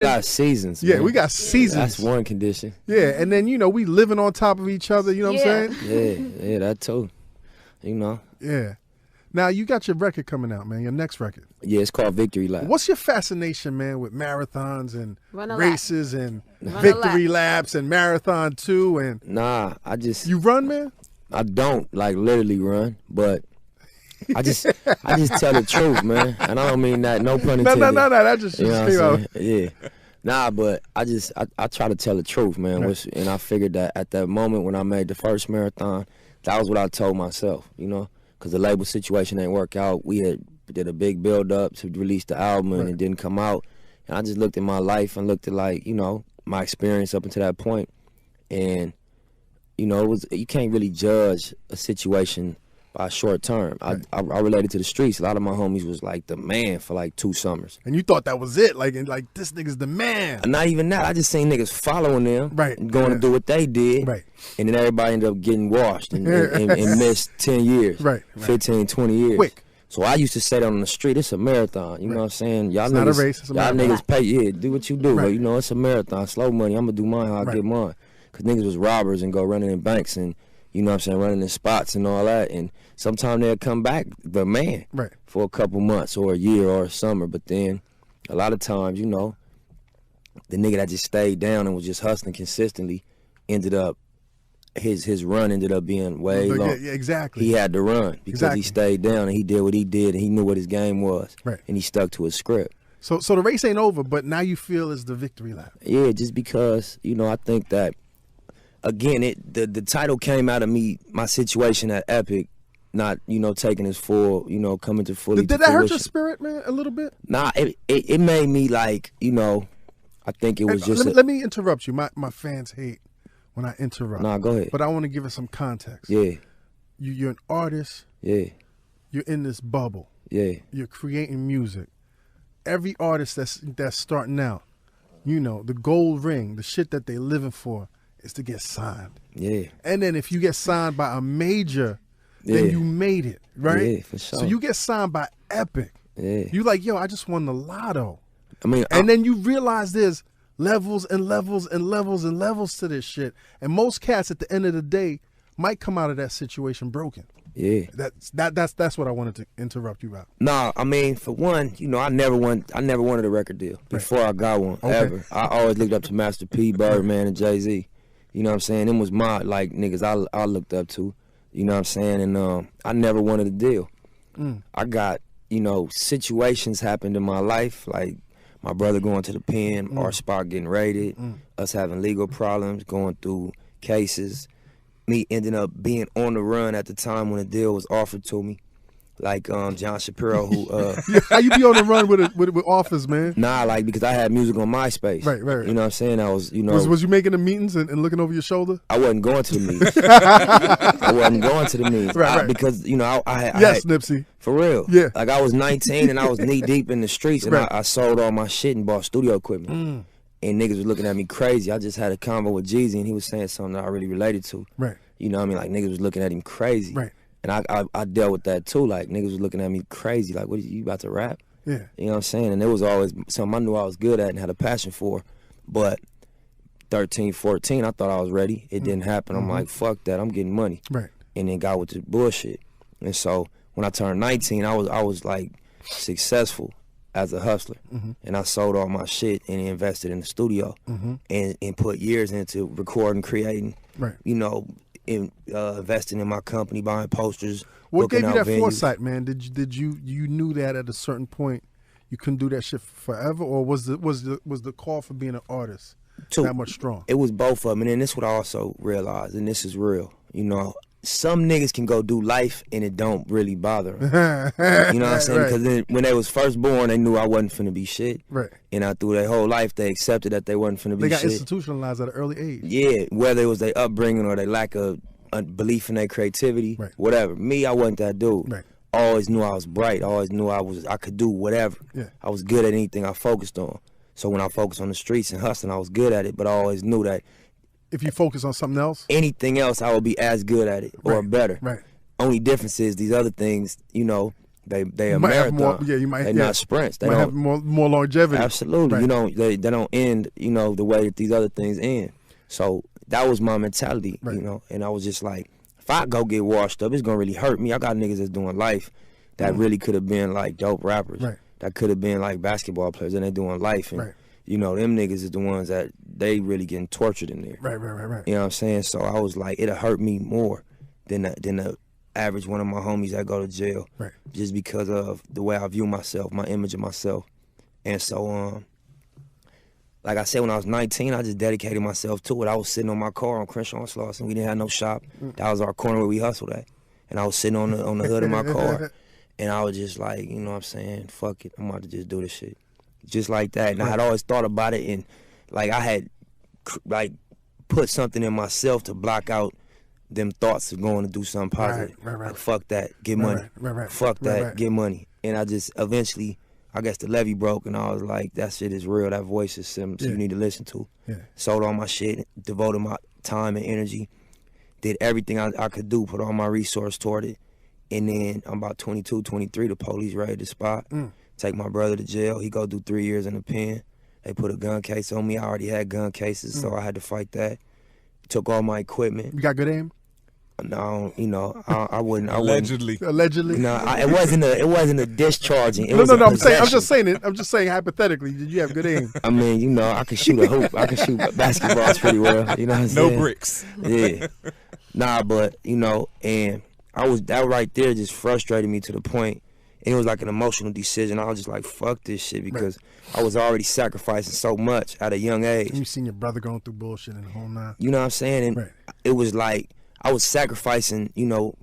got seasons. Yeah, man. we got seasons. That's one condition. Yeah, and then we living on top of each other. You know what I'm saying? Yeah, that too. You know. Yeah. Now you got your record coming out, man. Your next record. Yeah, it's called Victory Lap. What's your fascination, man, with marathons and Run a races and Run a victory lap. laps and marathon too? And Nah, I just you run, man. I don't like literally run, but I just tell the truth, man. And I don't mean that, no pun intended. No. That just You know came what out. I'm saying? Yeah. Nah, but I try to tell the truth, man. Right. And I figured that at that moment when I made the first marathon, that was what I told myself, you know, because the label situation didn't work out. We did a big build up to release the album and Right. it didn't come out. And I just looked at my life and looked at, like, you know, my experience up until that point. And, you know, you can't really judge a situation by short term. Right. I related to the streets. A lot of my homies was like the man for like 2 summers. And you thought that was it, like this nigga's the man. Not even that. I just seen niggas following them, Right. and going to do what they did, Right. and then everybody ended up getting washed and missed 10 years, Right. 15, 20 years. Quick. So I used to say that on the street, it's a marathon. You know what I'm saying? Y'all It's niggas, not a race, it's a y'all marathon. niggas pay, yeah, do what you do. Right. But, you know, it's a marathon, slow money. I'm going to do mine how I Right. get mine. Because niggas was robbers and go running in banks and, you know what I'm saying, running in spots and all that. And sometimes they'll come back the man Right. for a couple months or a year or a summer. But then a lot of times, you know, the nigga that just stayed down and was just hustling consistently ended up, his run ended up being way Yeah, long. yeah, exactly. He had to run because Exactly. he stayed down and he did what he did and he knew what his game was. Right. And he stuck to his script. So the race ain't over, but now you feel it's the victory lap. Yeah, just because, you know, I think that, again, the title came out of me, my situation at Epic, not, you know, taking his full, you know, coming to fully Did to that hurt your fruition. spirit, man, a little bit? Nah, it made me like, you know, I think it was just let me interrupt you. My fans hate when I interrupt. Nah, go ahead. But I want to give it some context. Yeah, You're an artist. yeah, You're in this bubble. yeah, You're creating music. Every artist that's starting out, you know, the gold ring, the shit that they living for is to get signed. yeah, And then if you get signed by a major, then Yeah. you made it, right? Yeah, for sure. So you get signed by Epic. yeah. You like, yo, I just won the lotto. I mean, And then you realize there's levels and levels and levels and levels to this shit. And most cats at the end of the day might come out of that situation broken. yeah. That's what I wanted to interrupt you about. Nah, I mean, for one, you know, I never wanted a record deal before I got one, Okay. ever. I always looked up to Master P, Birdman, and Jay-Z. You know what I'm saying? Them was my, like, niggas I looked up to. You know what I'm saying? And I never wanted a deal. I got, you know, situations happened in my life, like my brother going to the pen, our spot getting raided, us having legal problems, going through cases, me ending up being on the run at the time when a deal was offered to me. Like John Shapiro, who How you be on the run with offers, man? nah, like, because I had music on MySpace. Right. You know what I'm saying? I was, you know, Was you making the meetings and looking over your shoulder? I wasn't going to the meetings. I wasn't going to the meetings Right. because, you know, I had Nipsey. for real. Yeah. Like, I was 19 and I was knee deep in the streets and Right. I sold all my shit and bought studio equipment. And niggas was looking at me crazy. I just had a convo with Jeezy and he was saying something that I really related to. Right. You know what I mean? Like, niggas was looking at him crazy. Right. And I dealt with that too. Like, niggas was looking at me crazy. Like, what, you about to rap? Yeah. You know what I'm saying? And it was always something I knew I was good at and had a passion for. But 13, 14, I thought I was ready. It didn't happen. I'm like, fuck that. I'm getting money. Right. And then got with the bullshit. And so when I turned 19, I was like successful as a hustler. And I sold all my shit and invested in the studio and put years into recording, creating, Right. you know, investing in my company, buying posters. What booking gave you out that venues. foresight, man? Did you knew that at a certain point you couldn't do that shit forever, or was the call for being an artist that much strong? It was both of them, and then this is what I also realized, and this is real. You know, some niggas can go do life and it don't really bother them. You know what I'm saying? Right. Because then when they was first born, they knew I wasn't finna be shit. Right. And through their whole life, they accepted that they wasn't finna be They got shit. institutionalized at an early age. Yeah, whether it was their upbringing or their lack of belief in their creativity, Right. whatever. Me, I wasn't that dude. Right. I always knew I was bright. I always knew I could do whatever. Yeah. I was good at anything I focused on. So when I focused on the streets and hustling, I was good at it. But I always knew that If you focus on something else. anything else, I would be as good at it or Right. better. Right. Only difference is these other things, you know, they a might have marathon. more, you might. They not sprints. They might don't have more longevity. Absolutely. Right. You know, they don't end, you know, the way that these other things end. So that was my mentality, Right. you know, and I was just like, if I go get washed up, it's gonna really hurt me. I got niggas that's doing life that really could have been like dope rappers. Right. That could have been like basketball players, and they doing life. And Right. you know, them niggas is the ones that they really getting tortured in there. Right. You know what I'm saying? So I was like, it'll hurt me more than the average one of my homies that go to jail. Right. Just because of the way I view myself, my image of myself. And so, like I said, when I was 19, I just dedicated myself to it. I was sitting on my car on Crenshaw and Slauson. We didn't have no shop. That was our corner where we hustled at. And I was sitting on the hood of my car. And I was just like, you know what I'm saying? Fuck it. I'm about to just do this shit. Just like that. And I had always thought about it. And like I had like put something in myself to block out them thoughts of going to do something positive. Right. Like, fuck that. Get money. Right. Fuck that. Right. Get money. And I just eventually, I guess the levee broke, and I was like, that shit is real. That voice is something you need to listen to. Yeah. Sold all my shit, devoted my time and energy, did everything I could do, put all my resource toward it. And then I'm about 22, 23, the police raided the spot, take my brother to jail. He go do 3 years in the pen. They put a gun case on me. I already had gun cases, so I had to fight that. Took all my equipment. You got good aim? No, you know, I wouldn't. Allegedly. No, it wasn't a discharging. It No. was a I'm saying. I'm possession. just saying hypothetically. Did you have good aim? I mean, you know, I can shoot a hoop. I can shoot basketballs pretty well. You know what I'm saying? No bricks. Yeah. Nah, but, you know, and that right there just frustrated me to the point, and it was like an emotional decision. I was just like, fuck this shit, because I was already sacrificing so much at a young age. You seen your brother going through bullshit and the whole nine. You know what I'm saying? And it was like, I was sacrificing, you know,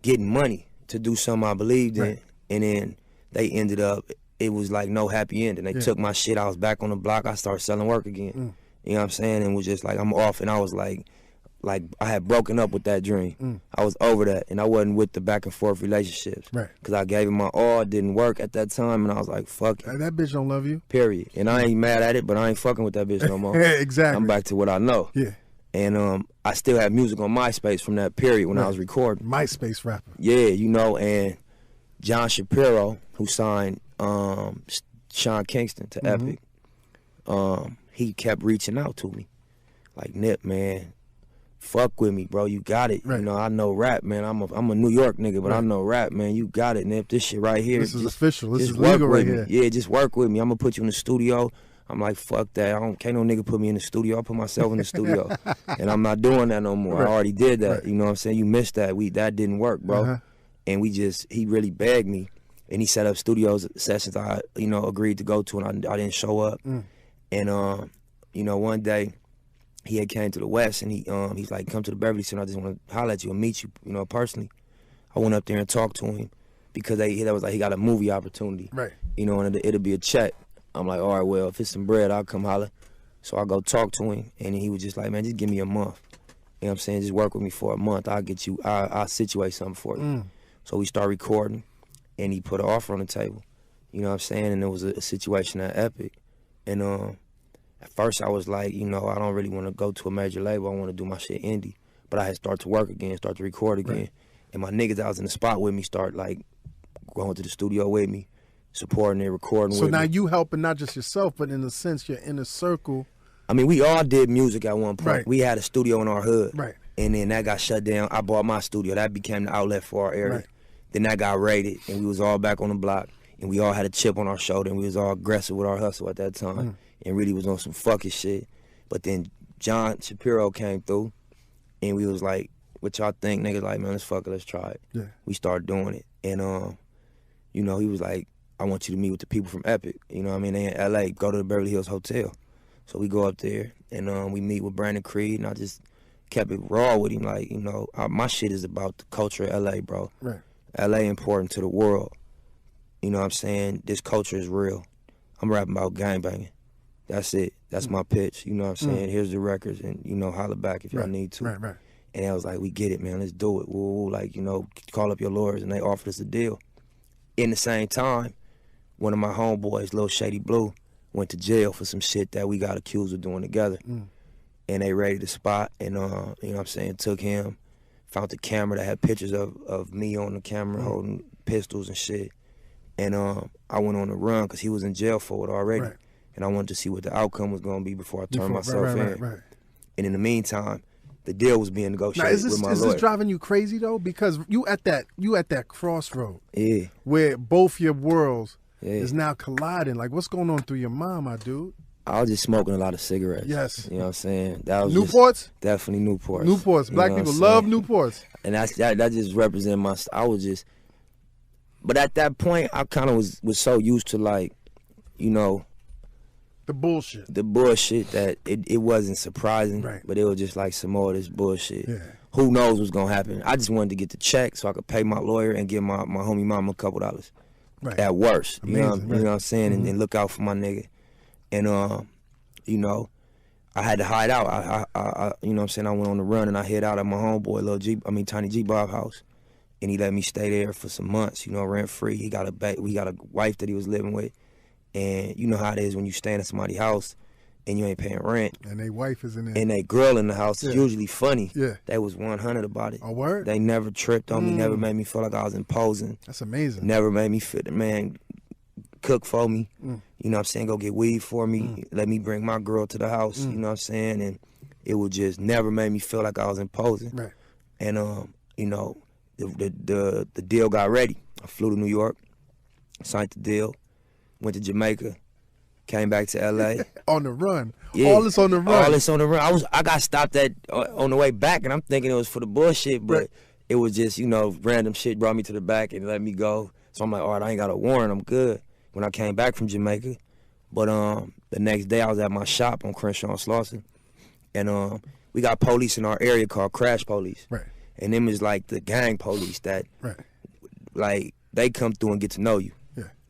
getting money to do something I believed in, and then they ended up, it was like no happy ending. They took my shit, I was back on the block, I started selling work again. You know what I'm saying? And it was just like, I'm off, and I was like I had broken up with that dream. I was over that, and I wasn't with the back and forth relationships. Because I gave it my all, it didn't work at that time, and I was like, fuck it. That bitch don't love you. Period. And I ain't mad at it, but I ain't fucking with that bitch no more. Exactly. I'm back to what I know. Yeah. And I still have music on MySpace from that period when I was recording. MySpace rapper. Yeah, you know, and John Shapiro, who signed Sean Kingston to Epic, he kept reaching out to me. Like, Nip, man, fuck with me, bro. You got it. You know, I know rap, man. I'm a New York nigga, but I know rap, man. You got it, Nip. This shit right here. This is official. This is work legal right with me. here. Yeah, just work with me. I'm gonna put you in the studio. I'm like, fuck that. Can't no nigga put me in the studio. I'll put myself in the studio. And I'm not doing that no more. I already did that. You know what I'm saying? You missed that. That didn't work, bro. And he really begged me. And he set up studios sessions I, you know, agreed to go to, and I didn't show up. And, you know, one day he had came to the West, and he's like, come to the Beverly Center. I just want to holler at you and meet you, you know, personally. I went up there and talked to him because that was like, he got a movie opportunity. You know, and it'll be a check. I'm like, all right, well, if it's some bread, I'll come holler. So I go talk to him, and he was just like, man, just give me a month. You know what I'm saying? Just work with me for a month. I'll situate something for you. So we start recording, and he put an offer on the table. You know what I'm saying? And it was a situation at Epic. And at first I was like, you know, I don't really want to go to a major label. I want to do my shit indie. But I had started to work again, start to record again. And my niggas that was in the spot with me start like going to the studio with me, supporting it, recording with me. So now you helping not just yourself, but in a sense, your inner circle. I mean, we all did music at one point. We had a studio in our hood. And then that got shut down. I bought my studio. That became the outlet for our area. Then that got raided, and we was all back on the block. And we all had a chip on our shoulder, and we was all aggressive with our hustle at that time. And really was on some fucking shit. But then John Shapiro came through, and we was like, what y'all think? Niggas like, man, let's fuck it, let's try it. We started doing it. And, you know, he was like, I want you to meet with the people from Epic. You know what I mean? They in L.A., go to the Beverly Hills Hotel. So we go up there, and we meet with Brandon Creed, and I just kept it raw with him. Like, you know, my shit is about the culture of L.A., bro. L.A. important to the world. You know what I'm saying? This culture is real. I'm rapping about gangbanging. That's it. That's my pitch. You know what I'm saying? Here's the records, and, you know, holler back if y'all need to. And I was like, we get it, man. Let's do it. Woo, like, you know, call up your lawyers, and they offered us a deal. In the same time, one of my homeboys, Lil Shady Blue, went to jail for some shit that we got accused of doing together. And they raided the spot, and, you know what I'm saying, took him, found the camera that had pictures of me on the camera holding pistols and shit. And I went on a run because he was in jail for it already. Right. And I wanted to see what the outcome was going to be before I turned myself in. Right. And in the meantime, the deal was being negotiated with my lawyer. Is this driving you crazy though? Because you at that crossroad. Yeah. Where both your worlds is now colliding. Like, what's going on through your mind, my dude? I was just smoking a lot of cigarettes. Yes. You know what I'm saying? That was Newports? Definitely Newports. Newports. Black people love Newports. And that just represented my. I was just. But at that point, I kind of was so used to, like, you know. The bullshit that it wasn't surprising, right. But it was just like some more of this bullshit. Yeah. Who knows what's gonna happen? I just wanted to get the check so I could pay my lawyer and give my homie mama a couple dollars. Right. At worst. Amazing, you know what I'm saying? Mm-hmm. And look out for my nigga. And you know, I had to hide out. I you know what I'm saying, I went on the run and I hid out at my homeboy, Tiny G Bob house. And he let me stay there for some months, you know, rent free. We got a wife that he was living with. And you know how it is when you stay in somebody's house and you ain't paying rent. And they wife is in there. And they girl in the house is usually funny. Yeah. They was 100 about it. A word? They never tripped on me, never made me feel like I was imposing. That's amazing. Never made me feel, man, cook for me. You know what I'm saying? Go get weed for me. Let me bring my girl to the house. You know what I'm saying? And it would just never made me feel like I was imposing. Right. And, you know, the deal got ready. I flew to New York, signed the deal. Went to Jamaica, came back to LA. On the run. Yeah. All this on the run. All this on the run. I got stopped on the way back, and I'm thinking it was for the bullshit, but it was just, you know, random shit brought me to the back and let me go. So I'm like, all right, I ain't got a warrant, I'm good. When I came back from Jamaica, but the next day I was at my shop on Crenshaw and Slauson, and we got police in our area called Crash Police. Right. And them is like the gang police that, like, they come through and get to know you.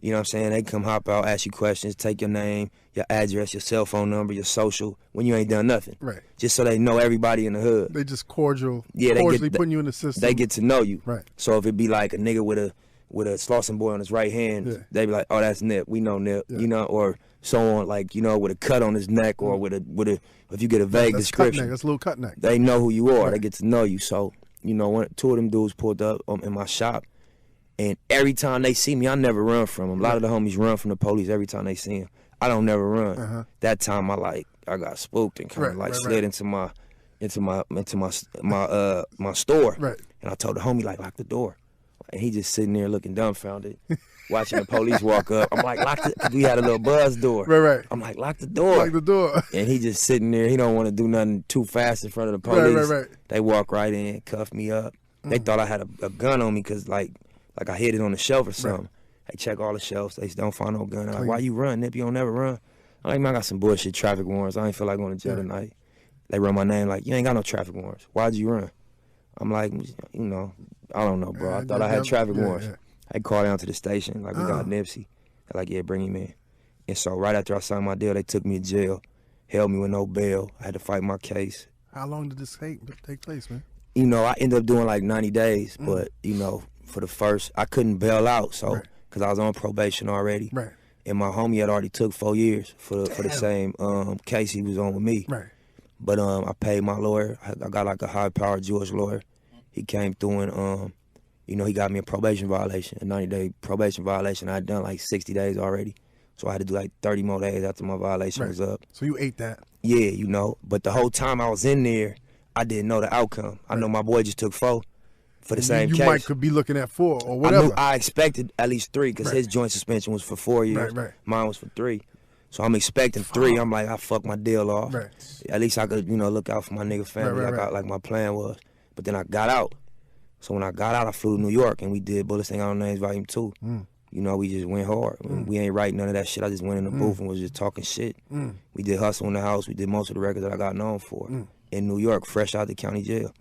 You know what I'm saying? They come hop out, ask you questions, take your name, your address, your cell phone number, your social, when you ain't done nothing. Right. Just so they know everybody in the hood. They just cordially putting you in the system. They get to know you. Right. So if it be like a nigga with a Slauson boy on his right hand, they be like, oh, that's Nip. We know Nip. You know, or someone like, you know, with a cut on his neck or with a if you get a vague description. Cut neck. That's a little cut neck. They know who you are. Right. They get to know you. So, you know, two of them dudes pulled up in my shop. And every time they see me, I never run from them. A lot of the homies run from the police every time they see him. I don't never run. That time I got spooked and kind of slid into my store. Right. And I told the homie, like, lock the door. And he just sitting there looking dumbfounded, watching the police walk up. I'm like, lock the, we had a little buzz door. Right. I'm like, lock the door. Lock the door. And he just sitting there. He don't want to do nothing too fast in front of the police. Right. They walk right in, cuff me up. They thought I had a gun on me because, like I hid it on the shelf or something. Right. They check all the shelves. They don't find no gun. I'm like, why you run, Nip? You don't never run. I'm like, man, I got some bullshit traffic warrants. I ain't feel like going to jail tonight. They run my name like, you ain't got no traffic warrants. Why'd you run? I'm like, you know, I don't know, bro. I thought I had traffic warrants. I called down to the station, like, we got Nipsey. They're like, yeah, bring him in. And so right after I signed my deal, they took me to jail, held me with no bail. I had to fight my case. How long did this take place, man? You know, I ended up doing like 90 days, but, you know, for the first, I couldn't bail out, so, because I was on probation already. Right. And my homie had already took 4 years for the same case he was on with me. Right. But I paid my lawyer. I got like a high-powered Jewish lawyer. He came through and, you know, he got me a probation violation, a 90-day probation violation. I had done like 60 days already. So I had to do like 30 more days after my violation was up. So you ate that? Yeah, you know. But the whole time I was in there, I didn't know the outcome. I know my boy just took 4 for the same case. You could be looking at 4 or whatever. I expected at least 3 because his joint suspension was for 4 years. Mine was for 3. So I'm expecting 3. I'm like, I fucked my deal off. At least I could, you know, look out for my nigga family like my plan was. But then I got out. So when I got out, I flew to New York and we did Bullets Ain't Got No Names Volume 2. You know, we just went hard. We ain't writing none of that shit. I just went in the booth and was just talking shit. We did Hustle in the House. We did most of the records that I got known for in New York, fresh out the county jail.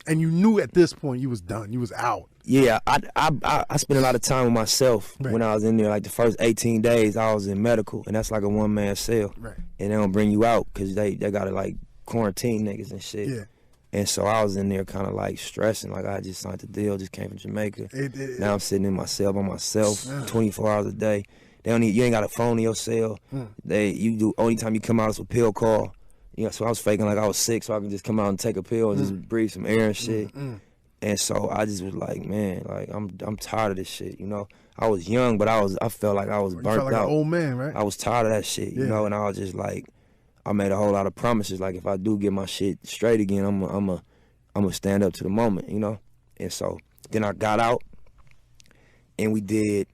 And you knew at this point you was done. You was out. Yeah, I spent a lot of time with myself when I was in there. Like the first 18 days, I was in medical, and that's like a one-man cell. And they don't bring you out because they got to like quarantine niggas and shit. Yeah. And so I was in there kind of like stressing, like I just signed the deal, just came from Jamaica. Now I'm sitting in my cell by myself, 24 hours a day. They don't need, you ain't got a phone in your cell. Only time you come out is a pill call. You know, so I was faking like I was sick so I could just come out and take a pill and just breathe some air and shit. And so I just was like, man, like I'm tired of this shit, you know. I was young, but I felt like I was burnt out. You felt like an old man, right? I was tired of that shit, you know, and I was just like, I made a whole lot of promises. Like, if I do get my shit straight again, I'm a stand up to the moment, you know? And so then I got out, and we did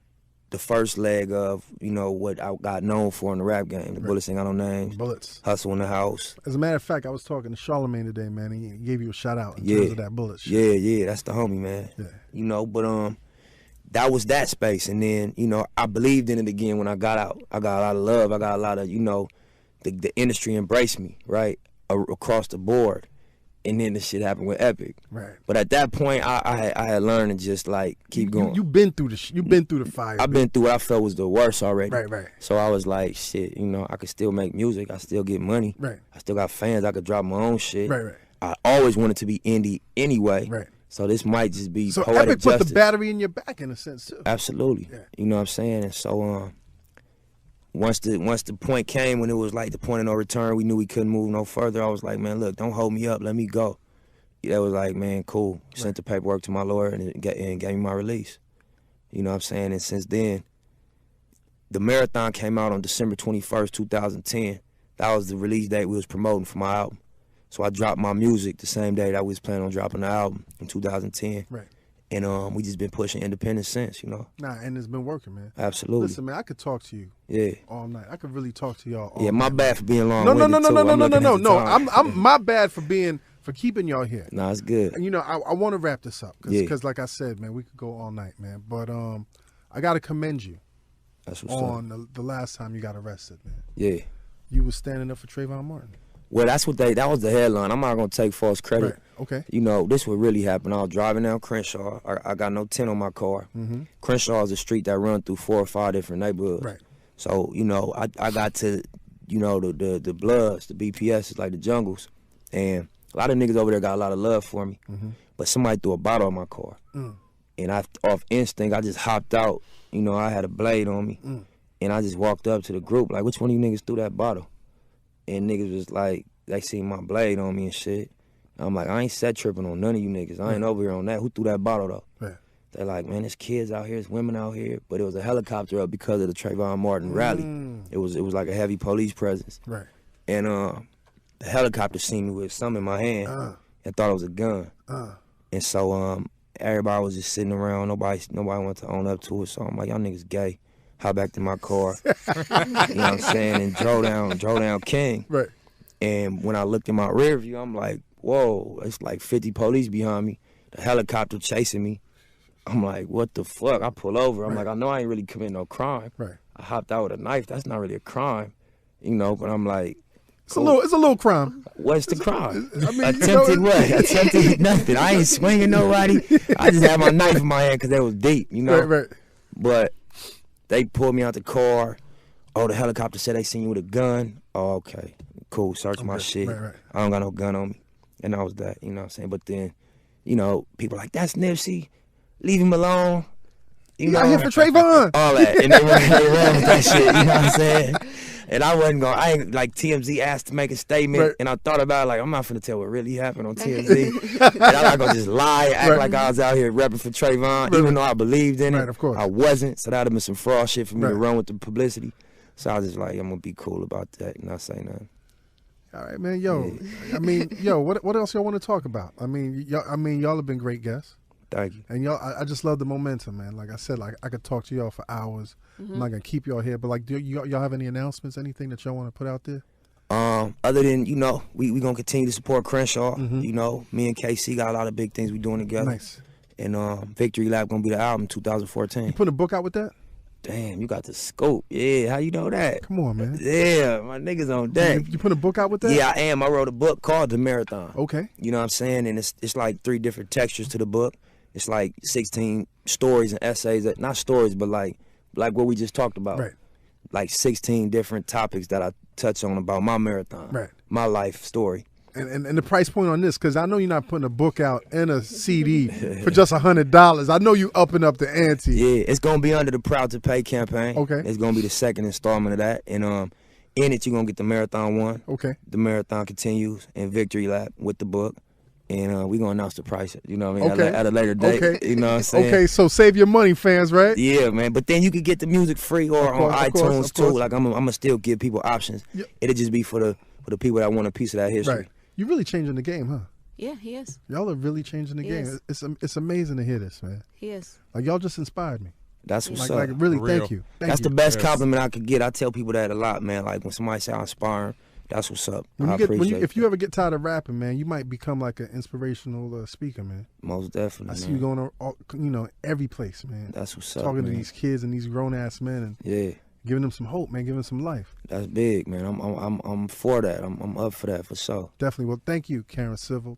the first leg of, you know, what I got known for in the rap game. The Bullets Ain't Got No Names. Bullets. Hustle in the House. As a matter of fact, I was talking to Charlamagne today, man. He gave you a shout out in terms of that Bullets shit. Yeah, that's the homie, man. Yeah. You know, but that was that space. And then, you know, I believed in it again when I got out. I got a lot of love. I got a lot of, you know, the industry embraced me, right, across the board. And then the shit happened with Epic. Right. But at that point, I had learned to just, like, keep going. You've been through you've been through the fire. I've been through what I felt was the worst already. Right. So I was like, shit, you know, I could still make music. I still get money. Right. I still got fans. I could drop my own shit. Right. I always wanted to be indie anyway. Right. So this might just be so poetic Epic put justice. the battery in your back in a sense too. Absolutely. Yeah. You know what I'm saying? And so once the point came when it was like the point of no return, we knew we couldn't move no further. I was like, man, look, don't hold me up. Let me go. That was like, man, cool. Sent the paperwork to my lawyer and gave me my release. You know what I'm saying? And since then, the marathon came out on December 21st, 2010. That was the release date we was promoting for my album. So I dropped my music the same day that we was planning on dropping the album in 2010. Right. And we just been pushing independence since, you know. Nah, and it's been working, man. Absolutely. Listen, man, I could talk to you. Yeah. All night. I could really talk to y'all all Yeah, my night, bad man. for being long. No. I'm my bad for keeping y'all here. Nah, it's good. And you know, I want to wrap this up because, Yeah. like I said, man, we could go all night, man. But I got to commend you That's what's on the last time you got arrested, man. Yeah. You was standing up for Trayvon Martin. Well, that was the headline. I'm not gonna take false credit. Right. Okay. You know, this what really happened. I was driving down Crenshaw. I got no tent on my car. Mm-hmm. Crenshaw is a street that run through 4 or 5 different neighborhoods. Right. So, you know, I got to, you know, the Bloods, the BPS, is like the Jungles. And a lot of niggas over there got a lot of love for me. Mm-hmm. But somebody threw a bottle on my car. And off instinct, I just hopped out. You know, I had a blade on me. And I just walked up to the group, like, which one of you niggas threw that bottle? And niggas was like, they seen my blade on me and shit. I'm like, I ain't set tripping on none of you niggas. I ain't over here on that. Who threw that bottle though? Right. They're like, man, there's kids out here, there's women out here. But it was a helicopter up because of the Trayvon Martin rally. It was like a heavy police presence. Right. And the helicopter seen me with something in my hand and thought it was a gun. And so everybody was just sitting around. Nobody wanted to own up to it. So I'm like, y'all niggas gay. Hop back to my car. You know what I'm saying? And drove down King. Right. And when I looked in my rear view, I'm like, whoa, it's like 50 police behind me. The helicopter chasing me. I'm like, what the fuck? I pull over. I'm like, I know I ain't really committing no crime. Right. I hopped out with a knife. That's not really a crime, you know. But I'm like, cool. It's a little crime. What's the crime? I mean, attempted what? Attempted nothing. I ain't swinging nobody. I just had my knife in my hand because it was deep, you know. Right. But they pulled me out the car. Oh, the helicopter said they seen you with a gun. Oh, okay. Cool, search my shit. Right. I don't got no gun on me. And that was that, you know what I'm saying? But then, you know, people like, that's Nipsey. Leave him alone. You out here for Trayvon. All that. And they ran with that shit, you know what I'm saying? And I wasn't going, I ain't, like, TMZ asked to make a statement. And I thought about it, like, I'm not finna tell what really happened on TMZ. And I'm not gonna just lie, act like I was out here repping for Trayvon, even though I believed in it. Of course. I wasn't, so that would have been some fraud shit for me to run with the publicity. So I was just like, I'm gonna be cool about that and not say nothing. All right, man. Yo, yeah. I mean, yo, what else y'all want to talk about? I mean, y'all have been great guests. Thank you. And y'all, I just love the momentum, man. Like I said, like I could talk to y'all for hours. I'm not gonna keep y'all here, but like, do y'all have any announcements, anything that y'all want to put out there? Other than, you know, we gonna continue to support Crenshaw. You know, me and KC got a lot of big things we doing together. Nice. And Victory Lap gonna be the album 2014. You putting a book out with that? Damn, you got the scope. Yeah, how you know that? Come on, man. Yeah, my niggas on deck. You put a book out with that? Yeah, I am. I wrote a book called The Marathon. Okay. You know what I'm saying? And it's like 3 different textures to the book. It's like 16 stories and essays, not stories, but like what we just talked about. Right. Like 16 different topics that I touch on about my marathon. Right. My life story. And the price point on this, because I know you're not putting a book out and a CD for just $100. I know you upping up the ante. Yeah, it's gonna be under the Proud to Pay campaign. Okay. It's gonna be the second installment of that, and in it you're gonna get the Marathon 1. Okay. The Marathon Continues and Victory Lap with the book. and we gonna announce the price. You know what I mean? Okay. At a later date. Okay. You know what I'm saying? Okay, so save your money, fans, right? Yeah, man. But then you can get the music free or on iTunes too. Like I'm gonna still give people options. Yep. It'll just be for the people that want a piece of that history. Right. You're really changing the game, huh? Yeah, he is. Y'all are really changing the game. It's amazing to hear this, man. He is. Like y'all just inspired me. That's what's up. Like really, thank you. That's the best compliment I could get. I tell people that a lot, man. Like when somebody say I'm inspiring, that's what's up. If you ever get tired of rapping, man, you might become like an inspirational speaker, man. Most definitely. I see you going to every place, man. That's what's up. Talking to these kids and these grown ass men, and giving them some hope, man. Giving them some life. That's big, man. I'm for that. I'm up for that for sure. Definitely. Well, thank you, Karen Civil.